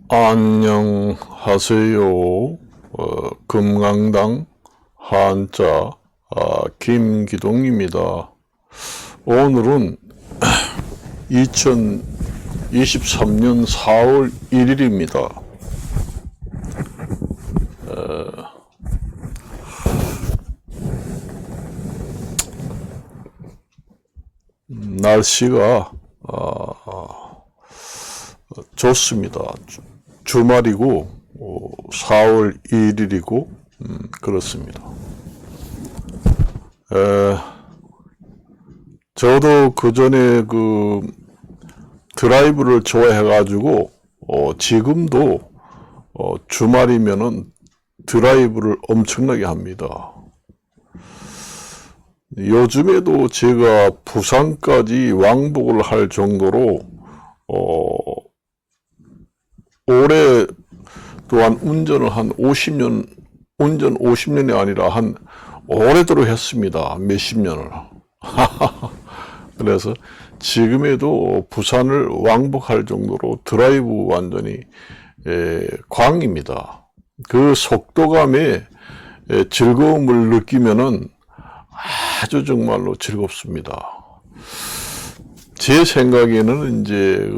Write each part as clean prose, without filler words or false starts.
안녕하세요. 금강당 한자 김기동입니다. 오늘은 2023년 4월 1일입니다. 날씨가 좋습니다. 주말이고 4월 1일이고 그렇습니다. 저도 그 전에 드라이브를 좋아해가지고 지금도 주말이면은 드라이브를 엄청나게 합니다. 요즘에도 제가 부산까지 왕복을 할 정도로 올해 또한 운전을 한 50년, 운전 50년이 아니라 한 오래도록 했습니다. 몇십 년을. 그래서 지금에도 부산을 왕복할 정도로 드라이브 완전히 광입니다. 그 속도감에 즐거움을 느끼면은 아주 정말로 즐겁습니다. 제 생각에는 이제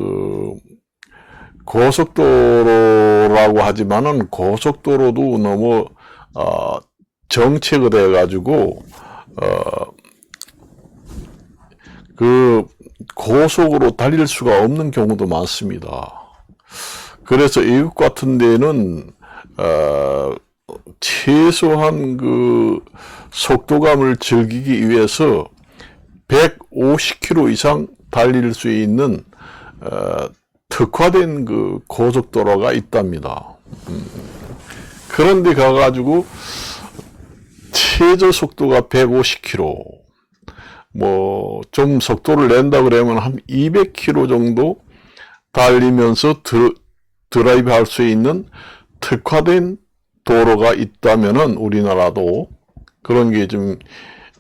고속도로라고 하지만은 고속도로도 너무 정체가 돼가지고 고속으로 달릴 수가 없는 경우도 많습니다. 그래서 이것 같은 데는 최소한 속도감을 즐기기 위해서 150km 이상 달릴 수 있는 특화된 고속도로가 있답니다. 그런데 가가지고 최저 속도가 150km, 좀 속도를 낸다 그러면 한 200km 정도 달리면서 드라이브 할 수 있는 특화된 도로가 있다면은, 우리나라도 그런 게 좀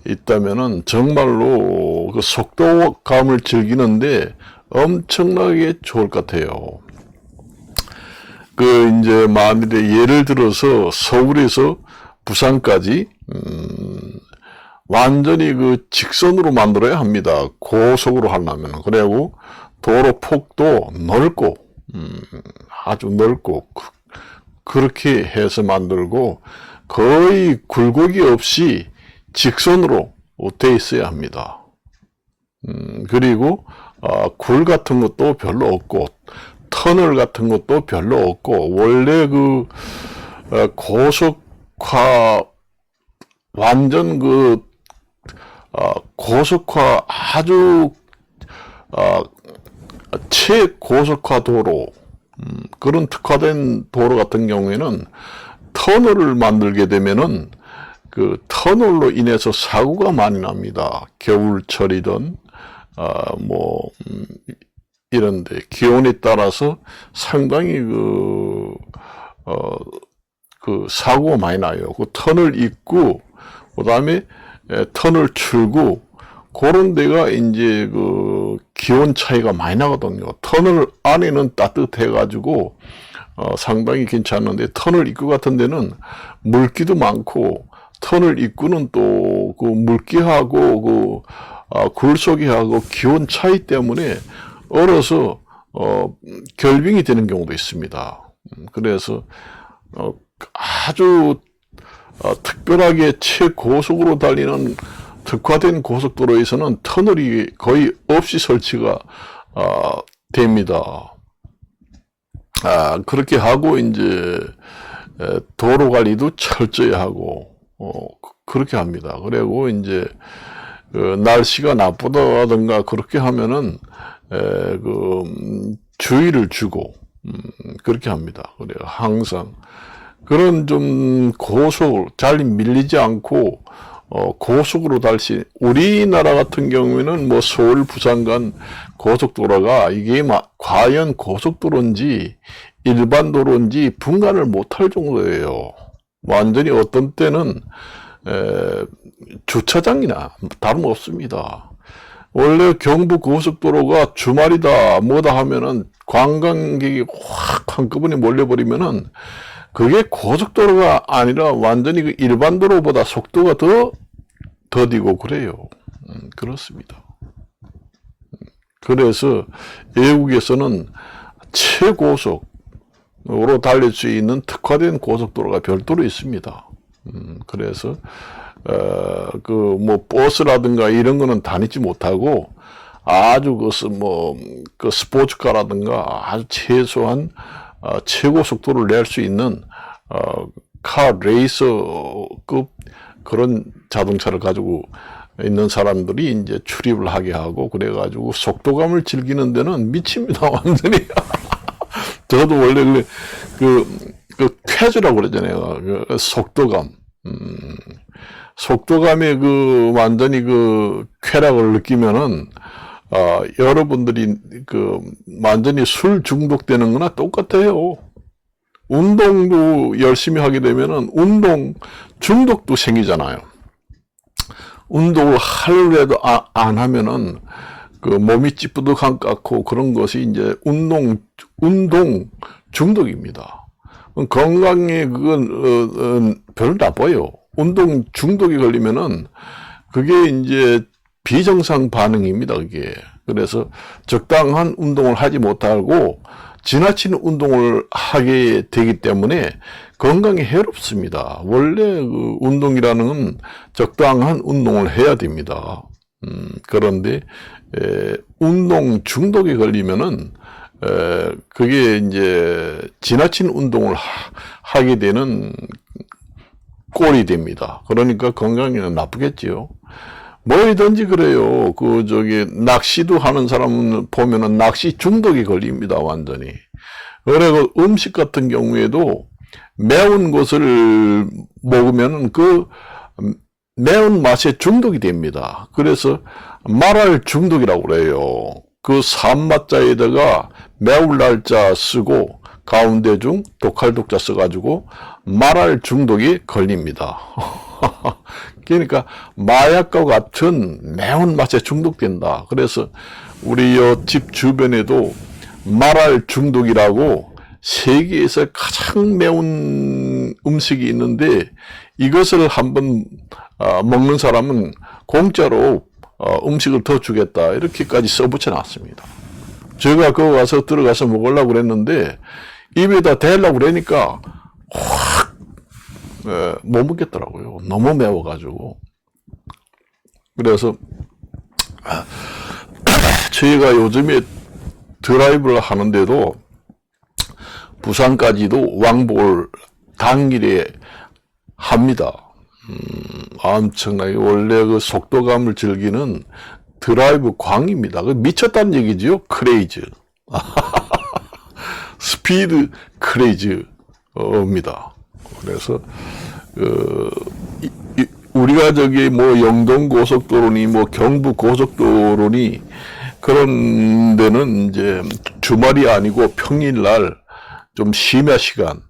있다면은 정말로 속도감을 즐기는데 엄청나게 좋을 것 같아요. 이제 만일에 예를 들어서 서울에서 부산까지 완전히 직선으로 만들어야 합니다. 고속으로 하려면. 그리고 도로 폭도 넓고 아주 넓고 그렇게 해서 만들고 거의 굴곡이 없이 직선으로 돼 있어야 합니다. 그리고 굴 같은 것도 별로 없고 터널 같은 것도 별로 없고, 원래 고속화 완전 고속화 아주 최고속화 도로, 그런 특화된 도로 같은 경우에는 터널을 만들게 되면은 터널로 인해서 사고가 많이 납니다. 겨울철이든 이런데 기온에 따라서 상당히 사고가 많이 나요. 터널 입구, 그 다음에 터널 출구, 그런 데가 이제 기온 차이가 많이 나거든요. 터널 안에는 따뜻해가지고 상당히 괜찮은데, 터널 입구 같은 데는 물기도 많고, 터널 입구는 또 물기하고 굴속이하고 기온 차이 때문에 얼어서 결빙이 되는 경우도 있습니다. 그래서 아주 특별하게 최고속으로 달리는 특화된 고속도로에서는 터널이 거의 없이 설치가 됩니다. 그렇게 하고 이제 도로 관리도 철저히 하고 그렇게 합니다. 그리고 이제 날씨가 나쁘다든가 그렇게 하면은 주의를 주고 그렇게 합니다. 그래요. 항상 그런 좀 잘 밀리지 않고 고속으로 우리나라 같은 경우에는 서울 부산 간 고속도로가 이게 과연 고속도로인지 일반 도로인지 분간을 못할 정도예요. 완전히 어떤 때는 주차장이나 다름없습니다. 원래 경부 고속도로가 주말이다 뭐다 하면은 관광객이 확 한꺼번에 몰려버리면은 그게 고속도로가 아니라 완전히 그 일반 도로보다 속도가 더 더디고 그래요. 그렇습니다. 그래서 외국에서는 최고속으로 달릴 수 있는 특화된 고속도로가 별도로 있습니다. 그래서 그 뭐 버스라든가 이런 거는 다니지 못하고 아주 그 스포츠카라든가 아주 최소한 최고 속도를 낼 수 있는 카 레이서급 그런 자동차를 가지고 있는 사람들이 이제 출입을 하게 하고 그래가지고 속도감을 즐기는 데는 미칩니다. 완전히. 저도 원래 그 쾌주라고 그러잖아요. 그 속도감. 속도감의 그 완전히 그 쾌락을 느끼면은 여러분들이 그 완전히 술 중독되는 거나 똑같아요. 운동도 열심히 하게 되면은 운동 중독도 생기잖아요. 운동을 하려고 해도 안 하면은 그 몸이 찌뿌둥한 것 같고 그런 것이 이제 운동 중독입니다. 건강에 그건 별로 나빠요. 운동 중독이 걸리면은 그게 이제 비정상 반응입니다, 그게. 그래서 적당한 운동을 하지 못하고 지나친 운동을 하게 되기 때문에 건강에 해롭습니다. 원래 그 운동이라는 적당한 운동을 해야 됩니다. 그런데 운동 중독에 걸리면은 그게 이제 지나친 운동을 하게 되는 꼴이 됩니다. 그러니까 건강에는 나쁘겠지요. 뭐든지 그래요. 낚시도 하는 사람은 보면은 낚시 중독이 걸립니다, 완전히. 그리고 음식 같은 경우에도 매운 것을 먹으면은 그 매운 맛에 중독이 됩니다. 그래서 말할 중독이라고 그래요. 그 산맛자에다가 매울 날짜 쓰고 가운데 중 독할 독자 써가지고 말할 중독이 걸립니다. 그러니까 마약과 같은 매운맛에 중독된다. 그래서 우리 집 주변에도 말알 중독이라고 세계에서 가장 매운 음식이 있는데 이것을 한번 먹는 사람은 공짜로 음식을 더 주겠다. 이렇게까지 써붙여 놨습니다. 제가 그거 가서 들어가서 먹으려고 그랬는데 입에다 대려고 그러니까 확 못 먹겠더라고요. 너무 매워가지고. 그래서 저희가 요즘에 드라이브를 하는데도 부산까지도 왕복을 당일에 합니다. 엄청나게 원래 그 속도감을 즐기는 드라이브 광입니다. 그 미쳤다는 얘기죠. 크레이즈. 스피드 크레이즈입니다. 그래서 우리가 뭐 영동 고속도로니 뭐 경부 고속도로니 그런 데는 이제 주말이 아니고 평일날 좀 심야 시간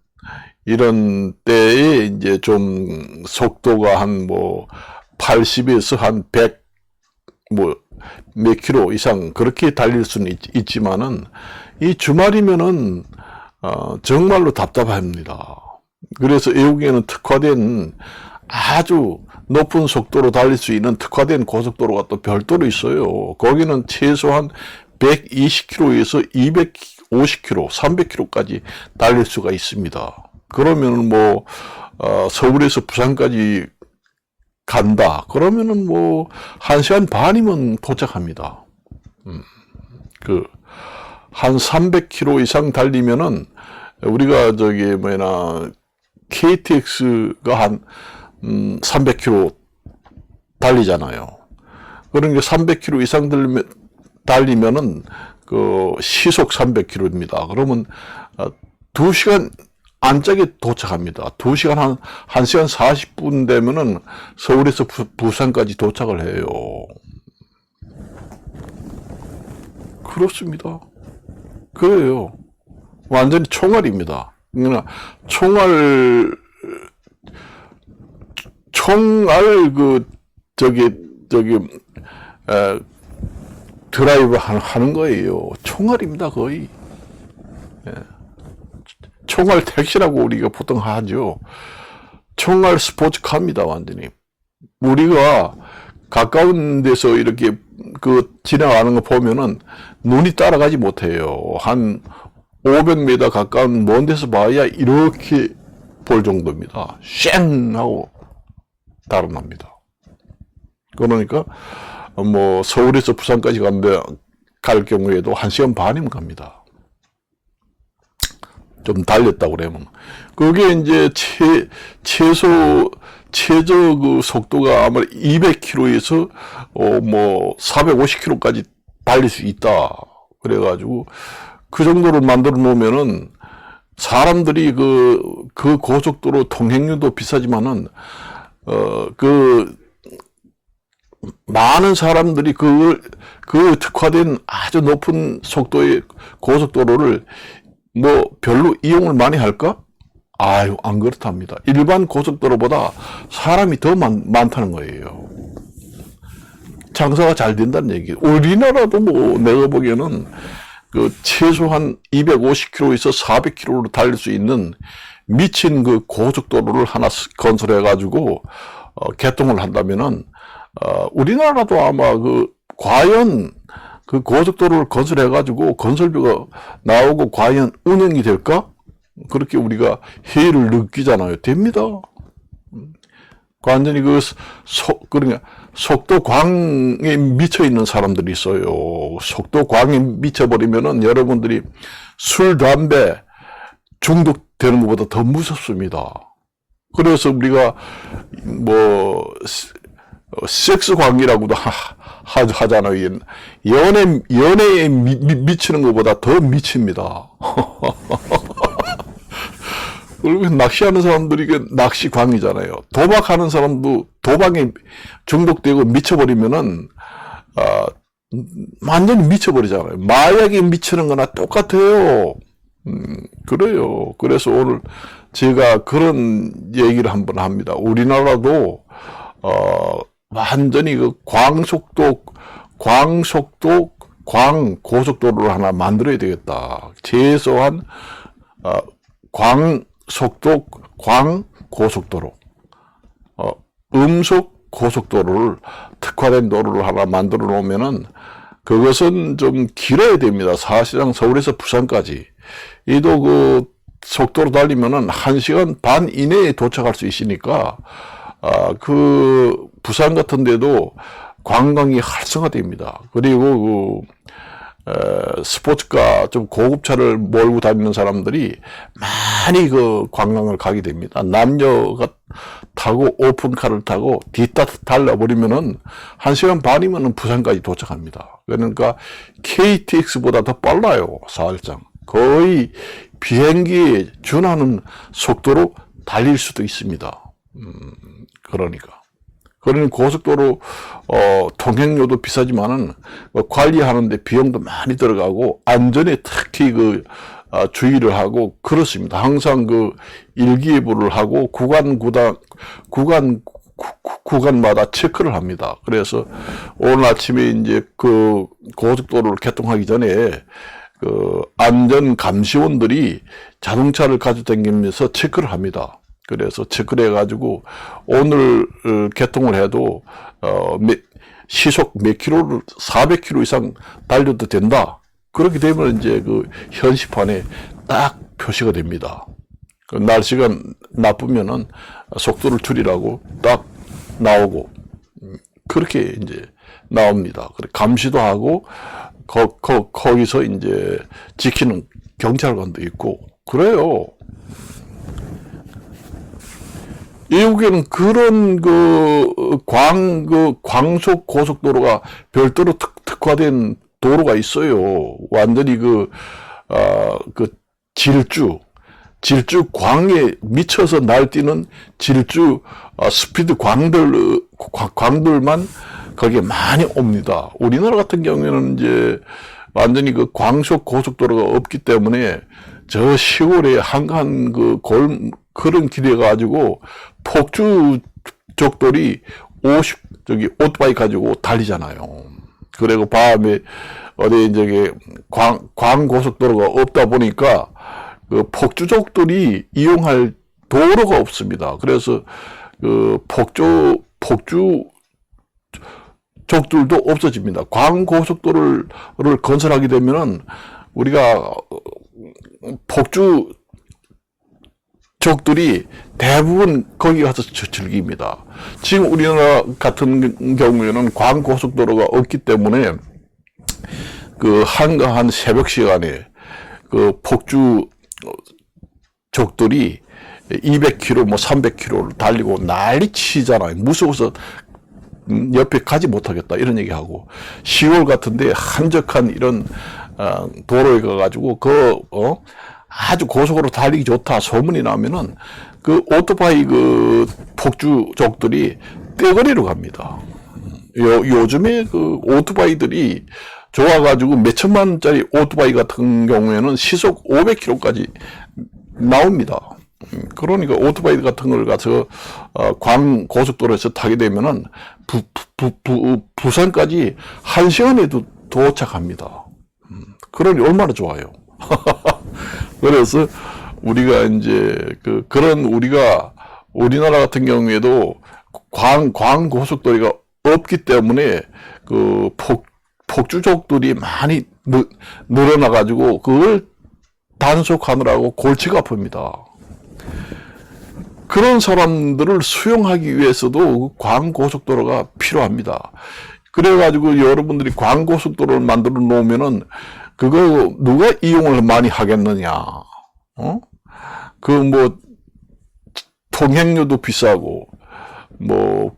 이런 때에 이제 좀 속도가 한 뭐 80에서 한 100 뭐 몇 킬로 이상 그렇게 달릴 수는 있지만은 이 주말이면은 정말로 답답합니다. 그래서 외국에는 특화된 아주 높은 속도로 달릴 수 있는 특화된 고속도로가 또 별도로 있어요. 거기는 최소한 120km에서 250km, 300km까지 달릴 수가 있습니다. 그러면은 뭐 서울에서 부산까지 간다. 그러면은 뭐 1시간 반이면 도착합니다. 한 300km 이상 달리면은 우리가 KTX가 한 300km 달리잖아요. 그러니까 300km 이상 달리면은 그 시속 300km입니다. 그러면 2시간 안짝에 도착합니다. 2시간 1시간 40분 되면은 서울에서 부산까지 도착을 해요. 그렇습니다. 그래요. 완전히 총알입니다. 그러니까 총알 드라이브 하는 거예요. 총알입니다, 거의. 예. 총알 택시라고 우리가 보통 하죠. 총알 스포츠카입니다, 완전히. 우리가 가까운 데서 이렇게 지나가는 거 보면은 눈이 따라가지 못해요. 한 500m 가까운 먼 데서 봐야 이렇게 볼 정도입니다. 쌩! 하고 달아납니다. 그러니까 뭐 서울에서 부산까지 갈 경우에도 1시간 반이면 갑니다. 좀 달렸다 그러면. 그게 이제 최저 그 속도가 아마 200km에서 뭐 450km까지 달릴 수 있다. 그래가지고 그 정도를 만들어 놓으면은 사람들이 그 고속도로 통행료도 비싸지만은 많은 사람들이 그 특화된 아주 높은 속도의 고속도로를 뭐 별로 이용을 많이 할까? 아유, 안 그렇답니다. 일반 고속도로보다 사람이 더 많다는 거예요. 장사가 잘 된다는 얘기예요. 우리나라도 뭐 내가 보기에는 최소한 250km에서 400km로 달릴 수 있는 미친 고속도로를 하나 건설해가지고 개통을 한다면은 우리나라도 아마 과연 고속도로를 건설해가지고 건설비가 나오고 과연 운영이 될까? 그렇게 우리가 회의를 느끼잖아요. 됩니다. 완전히 그러니까 속도광에 미쳐 있는 사람들이 있어요. 속도광에 미쳐버리면은 여러분들이 술, 담배 중독되는 것보다 더 무섭습니다. 그래서 우리가 뭐 섹스 광이라고도 하잖아요. 연애에 미치는 것보다 더 미칩니다. 그리고 낚시하는 사람들이 낚시 광이잖아요. 도박하는 사람도 도박에 중독되고 미쳐버리면은 완전히 미쳐버리잖아요. 마약에 미치는 거나 똑같아요. 그래요. 그래서 오늘 제가 그런 얘기를 한번 합니다. 우리나라도 완전히 고속도로를 하나 만들어야 되겠다. 최소한 고속도로, 음속 고속도로를 특화된 도로를 하나 만들어 놓으면은 그것은 좀 길어야 됩니다. 사실상 서울에서 부산까지 이도 속도로 달리면은 1시간 반 이내에 도착할 수 있으니까 부산 같은 데도 관광이 활성화됩니다. 그리고 스포츠카 좀 고급차를 몰고 다니는 사람들이 많이 관광을 가게 됩니다. 남녀가 타고 오픈카를 타고 뒤따 달라버리면은 1시간 반이면은 부산까지 도착합니다. 그러니까 KTX보다 더 빨라요. 사실상 거의 비행기에 준하는 속도로 달릴 수도 있습니다. 그러니까 고속도로 통행료도 비싸지만은 관리하는데 비용도 많이 들어가고 안전에 특히 주의를 하고 그렇습니다. 항상 일기예보를 하고 구간마다 체크를 합니다. 그래서 오늘 아침에 이제 고속도로를 개통하기 전에 안전 감시원들이 자동차를 가지고 다니면서 체크를 합니다. 그래서 체크를 해가지고 오늘 개통을 해도 시속 몇 킬로를 400km 이상 달려도 된다. 그렇게 되면 이제 현시판에 딱 표시가 됩니다. 날씨가 나쁘면은 속도를 줄이라고 딱 나오고 그렇게 이제 나옵니다. 감시도 하고 거기서 이제 지키는 경찰관도 있고 그래요. 미국에는 그런 광속 고속도로가 별도로 특화된 도로가 있어요. 완전히 질주 광에 미쳐서 날뛰는 질주 스피드 광들만 거기에 많이 옵니다. 우리나라 같은 경우에는 이제 완전히 광속 고속도로가 없기 때문에 저 시골에 한간 그런 길에 가지고 폭주 족돌이 오토바이 가지고 달리잖아요. 그리고 밤에 어디 이제 광고속도로가 없다 보니까 그 폭주족들이 이용할 도로가 없습니다. 그래서 그 폭주족들도 없어집니다. 광고속도로를 건설하게 되면은 우리가 폭주족들이 대부분 거기 가서 즐깁니다. 지금 우리나라 같은 경우에는 광고속도로가 없기 때문에 그 한가한 새벽 시간에 그 폭주족들이 200km, 뭐 300km를 달리고 난리 치잖아요. 무서워서 옆에 가지 못하겠다 이런 얘기하고, 시골 같은데 한적한 이런 도로에 가가지고 아주 고속으로 달리기 좋다 소문이 나면은 그 오토바이 그 폭주족들이 떼거리로 갑니다. 요즘에 그 오토바이들이 좋아가지고 몇 천만 원짜리 오토바이 같은 경우에는 시속 500km까지 나옵니다. 그러니까 오토바이 같은 걸 가서 광고속도로에서 타게 되면은 부산까지 1시간에도 도착합니다. 그러니 얼마나 좋아요. 그래서 우리가 이제 그런 우리나라 같은 경우에도 광고속도로가 없기 때문에 그 폭주족들이 많이 늘어나가지고 그걸 단속하느라고 골치가 아픕니다. 그런 사람들을 수용하기 위해서도 광고속도로가 필요합니다. 그래가지고 여러분들이 광고속도로를 만들어 놓으면은 그거 누가 이용을 많이 하겠느냐? 통행료도 비싸고,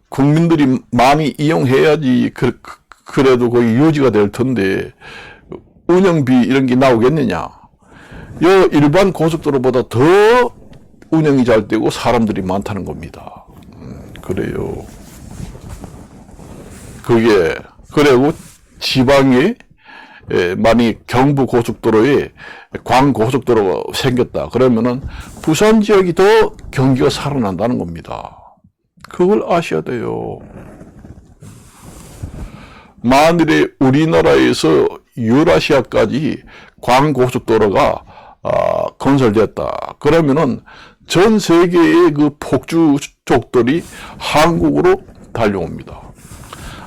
국민들이 많이 이용해야지 그래도 거기 유지가 될 텐데, 운영비 이런 게 나오겠느냐? 일반 고속도로보다 더 운영이 잘 되고 사람들이 많다는 겁니다. 그래요. 그리고 지방에 만약 경부 고속도로에 광고속도로가 생겼다 그러면은 부산 지역이 더 경기가 살아난다는 겁니다. 그걸 아셔야 돼요. 만일에 우리나라에서 유라시아까지 광고속도로가 건설됐다 그러면은 전 세계의 그 폭주족들이 한국으로 달려옵니다.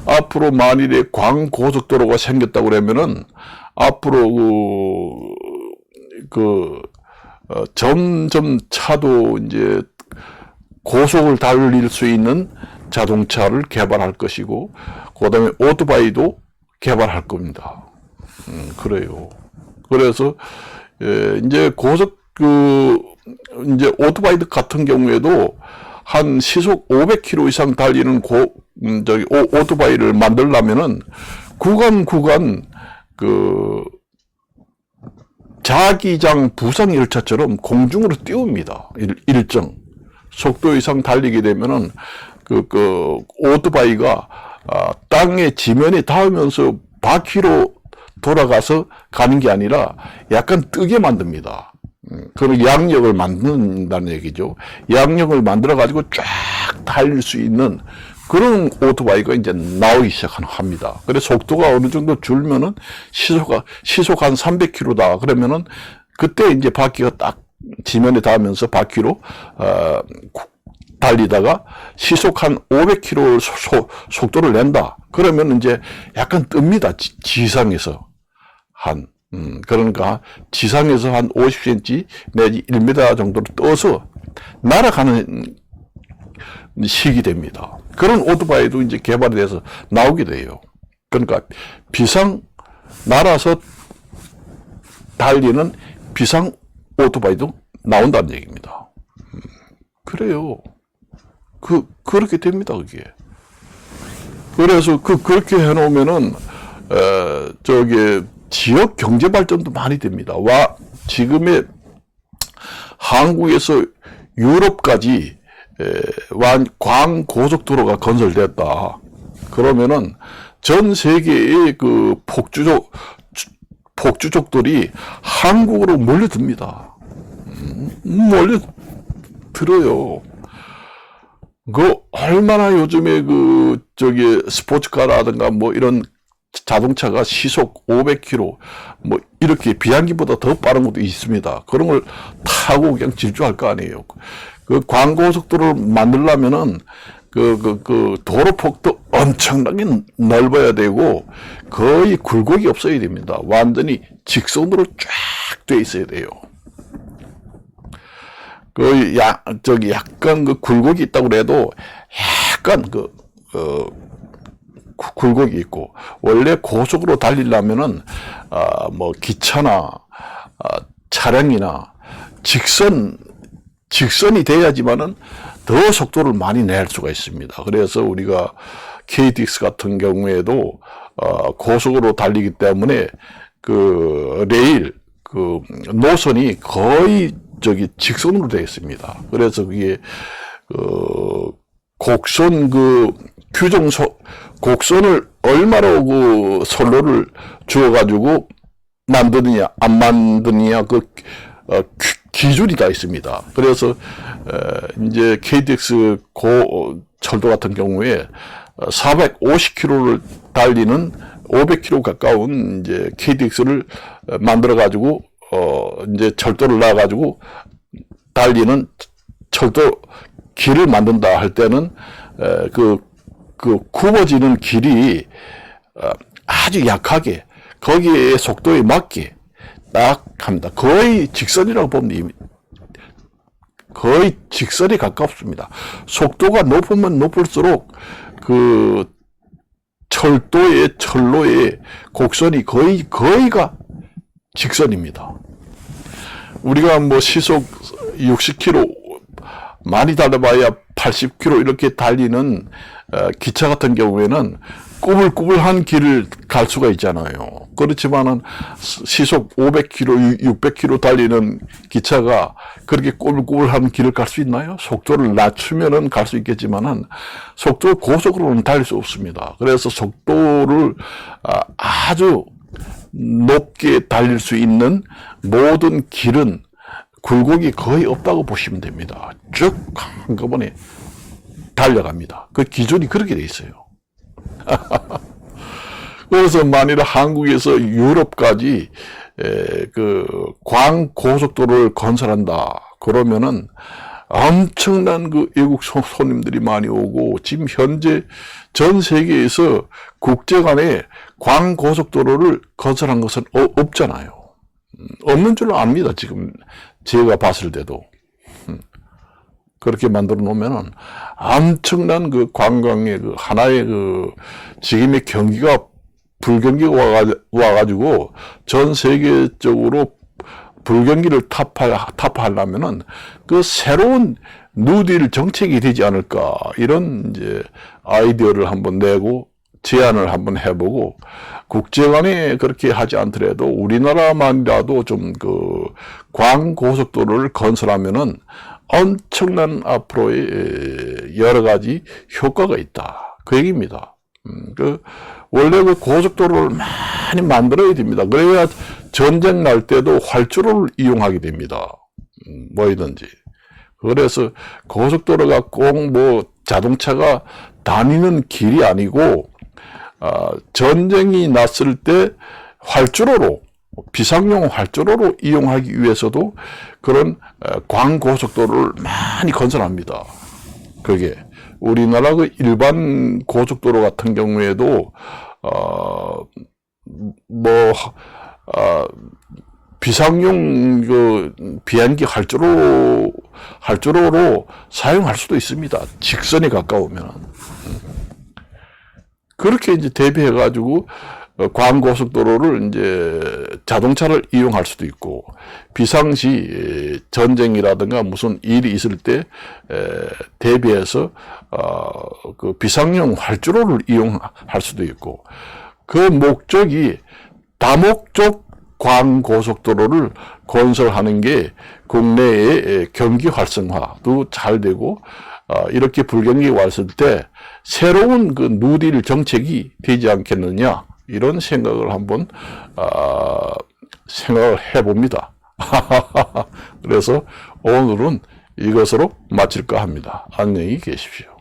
앞으로 만일에 광고속도로가 생겼다고 그러면은 앞으로 점점 차도 이제 고속을 달릴 수 있는 자동차를 개발할 것이고, 그 다음에 오토바이도 개발할 겁니다. 그래요. 그래서 이제 이제 오토바이 같은 경우에도 한 시속 500km 이상 달리는 오토바이를 만들려면은 구간 자기장 부상 열차처럼 공중으로 띄웁니다. 일정 속도 이상 달리게 되면은 오토바이가 땅에 지면에 닿으면서 바퀴로 돌아가서 가는 게 아니라 약간 뜨게 만듭니다. 그런 양력을 만든다는 얘기죠. 양력을 만들어 가지고 쫙 달릴 수 있는 그런 오토바이가 이제 나오기 시작합니다. 그래서 속도가 어느 정도 줄면은 시속 한 300km다 그러면은 그때 이제 바퀴가 딱 지면에 닿으면서 바퀴로 달리다가 시속 한 500km 속도를 낸다. 그러면 이제 약간 뜹니다. 지상에서 그러니까 지상에서 한 50cm 내지 1m 정도로 떠서 날아가는 식이 됩니다. 그런 오토바이도 이제 개발이 돼서 나오게 돼요. 그러니까 날아서 달리는 비상 오토바이도 나온다는 얘기입니다. 그래요. 그렇게 됩니다, 그게. 그래서 그렇게 해놓으면은, 지역 경제 발전도 많이 됩니다. 지금의 한국에서 유럽까지 광고속도로가 건설됐다. 그러면은 전 세계의 그 폭주족들이 한국으로 몰려듭니다. 몰려들어요. 얼마나 요즘에 스포츠카라든가 이런 자동차가 시속 500km 뭐 이렇게 비행기보다 더 빠른 것도 있습니다. 그런 걸 타고 그냥 질주할 거 아니에요. 그 광고속도로를 만들려면은 그 도로폭도 엄청나게 넓어야 되고 거의 굴곡이 없어야 됩니다. 완전히 직선으로 쫙 돼 있어야 돼요. 약간 그 굴곡이 있다고 해도 약간 굴곡이 있고, 원래 고속으로 달리려면은, 뭐, 기차나, 차량이나, 직선이 돼야지만은 더 속도를 많이 낼 수가 있습니다. 그래서 우리가 KTX 같은 경우에도, 고속으로 달리기 때문에, 레일, 노선이 거의 직선으로 되어 있습니다. 그래서 그게, 곡선 곡선을 얼마로 선로를 주어가지고 만드느냐, 안 만드느냐, 기준이 다 있습니다. 그래서, 이제 KTX 철도 같은 경우에 450km를 달리는 500km 가까운 이제 KTX를 만들어가지고, 이제 철도를 놔가지고 달리는 철도 길을 만든다 할 때는, 굽어지는 길이, 아주 약하게, 거기에 속도에 맞게 딱 합니다. 거의 직선이라고 보면 됩니다. 거의 직선에 가깝습니다. 속도가 높으면 높을수록 철로의 곡선이 거의가 직선입니다. 우리가 뭐 시속 60km 많이 달려봐야 80km 이렇게 달리는 기차 같은 경우에는 꾸불꾸불한 길을 갈 수가 있잖아요. 그렇지만은 시속 500km, 600km 달리는 기차가 그렇게 꾸불꾸불한 길을 갈 수 있나요? 속도를 낮추면은 갈 수 있겠지만은 고속으로는 달릴 수 없습니다. 그래서 속도를 아주 높게 달릴 수 있는 모든 길은 굴곡이 거의 없다고 보시면 됩니다. 쭉 한꺼번에 달려갑니다. 그 기준이 그렇게 돼 있어요. 그래서 만일 한국에서 유럽까지 광고속도로를 건설한다 그러면은 엄청난 외국 손님들이 많이 오고, 지금 현재 전 세계에서 국제 간에 광고속도로를 건설한 것은 없잖아요. 없는 줄로 압니다. 지금 제가 봤을 때도. 그렇게 만들어 놓으면은 엄청난 관광의 하나의 지금의 경기가 불경기가 와가지고 전 세계적으로 불경기를 타파하려면은 새로운 뉴딜 정책이 되지 않을까, 이런 이제 아이디어를 한번 내고 제안을 한번 해보고, 국제간에 그렇게 하지 않더라도 우리나라만이라도 좀 광고속도로를 건설하면은 엄청난 앞으로의 여러 가지 효과가 있다, 그 얘기입니다. 원래 고속도로를 많이 만들어야 됩니다. 그래야 전쟁 날 때도 활주로를 이용하게 됩니다. 뭐이든지. 그래서 고속도로가 꼭 자동차가 다니는 길이 아니고, 전쟁이 났을 때 비상용 활주로로 이용하기 위해서도 그런 광고속도로를 많이 건설합니다. 그게 우리나라 일반 고속도로 같은 경우에도 비상용 비행기 활주로로 사용할 수도 있습니다. 직선에 가까우면. 그렇게 이제 대비해가지고 광고속도로를 이제 자동차를 이용할 수도 있고, 비상시 전쟁이라든가 무슨 일이 있을 때 대비해서 비상용 활주로를 이용할 수도 있고, 그 목적이 다목적 광고속도로를 건설하는 게 국내의 경기 활성화도 잘 되고, 이렇게 불경기가 왔을 때 새로운 뉴딜 정책이 되지 않겠느냐, 이런 생각을 한번 생각을 해봅니다. 그래서 오늘은 이것으로 마칠까 합니다. 안녕히 계십시오.